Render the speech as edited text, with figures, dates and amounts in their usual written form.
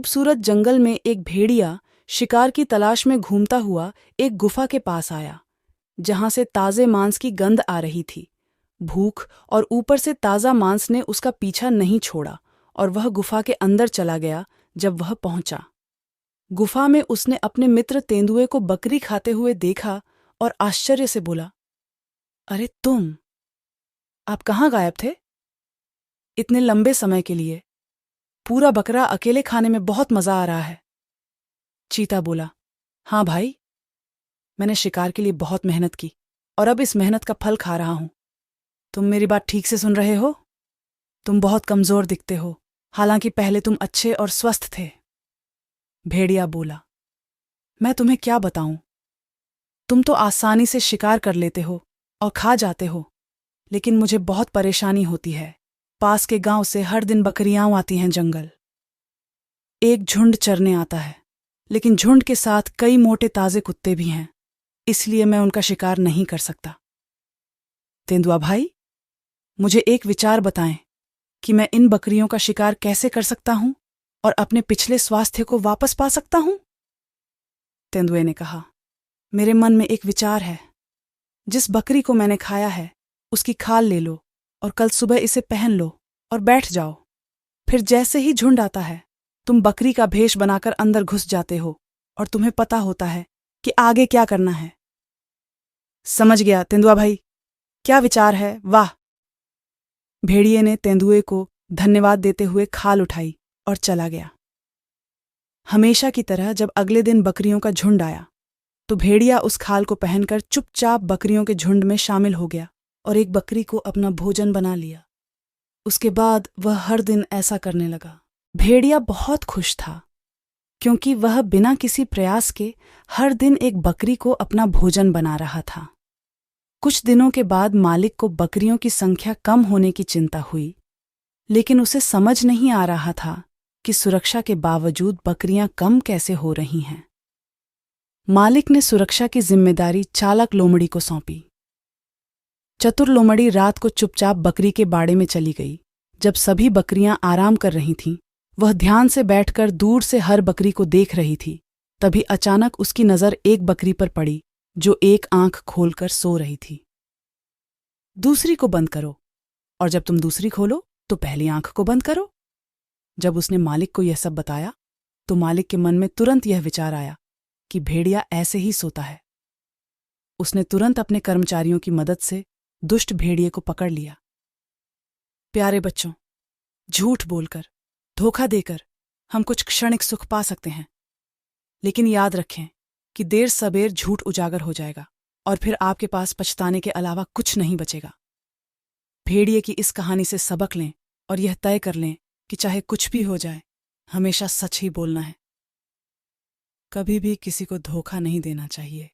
खूबसूरत जंगल में एक भेड़िया शिकार की तलाश में घूमता हुआ एक गुफा के पास आया, जहां से ताजे मांस की गंध आ रही थी। भूख और ऊपर से ताज़ा मांस ने उसका पीछा नहीं छोड़ा और वह गुफा के अंदर चला गया। जब वह पहुंचा, गुफा में उसने अपने मित्र तेंदुए को बकरी खाते हुए देखा और आश्चर्य से बोला, अरे आप कहाँ गायब थे? इतने लंबे समय के लिए। पूरा बकरा अकेले खाने में बहुत मजा आ रहा है। चीता बोला, हाँ भाई, मैंने शिकार के लिए बहुत मेहनत की और अब इस मेहनत का फल खा रहा हूं। तुम मेरी बात ठीक से सुन रहे हो? तुम बहुत कमजोर दिखते हो, हालांकि पहले तुम अच्छे और स्वस्थ थे। भेड़िया बोला, मैं तुम्हें क्या बताऊं? तुम तो आसानी से शिकार कर लेते हो और खा जाते हो, लेकिन मुझे बहुत परेशानी होती है। पास के गांव से हर दिन बकरियां आती हैं जंगल। एक झुंड चरने आता है, लेकिन झुंड के साथ कई मोटे ताजे कुत्ते भी हैं, इसलिए मैं उनका शिकार नहीं कर सकता। तेंदुआ भाई, मुझे एक विचार बताएं कि मैं इन बकरियों का शिकार कैसे कर सकता हूं और अपने पिछले स्वास्थ्य को वापस पा सकता हूं। तेंदुए ने कहा, मेरे मन में एक विचार है। जिस बकरी को मैंने खाया है उसकी खाल ले लो और कल सुबह इसे पहन लो और बैठ जाओ। फिर जैसे ही झुंड आता है, तुम बकरी का भेष बनाकर अंदर घुस जाते हो और तुम्हें पता होता है कि आगे क्या करना है। समझ गया तेंदुआ भाई, क्या विचार है, वाह। भेड़िए ने तेंदुए को धन्यवाद देते हुए खाल उठाई और चला गया। हमेशा की तरह जब अगले दिन बकरियों का झुंड आया, तो भेड़िया उस खाल को पहनकर चुपचाप बकरियों के झुंड में शामिल हो गया और एक बकरी को अपना भोजन बना लिया। उसके बाद वह हर दिन ऐसा करने लगा। भेड़िया बहुत खुश था, क्योंकि वह बिना किसी प्रयास के हर दिन एक बकरी को अपना भोजन बना रहा था। कुछ दिनों के बाद मालिक को बकरियों की संख्या कम होने की चिंता हुई, लेकिन उसे समझ नहीं आ रहा था कि सुरक्षा के बावजूद बकरियां कम कैसे हो रही हैं। मालिक ने सुरक्षा की जिम्मेदारी चालाक लोमड़ी को सौंपी। चतुर लोमड़ी रात को चुपचाप बकरी के बाड़े में चली गई। जब सभी बकरियां आराम कर रही थीं, वह ध्यान से बैठकर दूर से हर बकरी को देख रही थी। तभी अचानक उसकी नज़र एक बकरी पर पड़ी, जो एक आंख खोलकर सो रही थी। दूसरी को बंद करो, और जब तुम दूसरी खोलो तो पहली आंख को बंद करो। जब उसने मालिक को यह सब बताया, तो मालिक के मन में तुरंत यह विचार आया कि भेड़िया ऐसे ही सोता है। उसने तुरंत अपने कर्मचारियों की मदद से दुष्ट भेड़िए को पकड़ लिया। प्यारे बच्चों, झूठ बोलकर, धोखा देकर हम कुछ क्षणिक सुख पा सकते हैं, लेकिन याद रखें कि देर सबेर झूठ उजागर हो जाएगा और फिर आपके पास पछताने के अलावा कुछ नहीं बचेगा। भेड़िए की इस कहानी से सबक लें और यह तय कर लें कि चाहे कुछ भी हो जाए, हमेशा सच ही बोलना है। कभी भी किसी को धोखा नहीं देना चाहिए।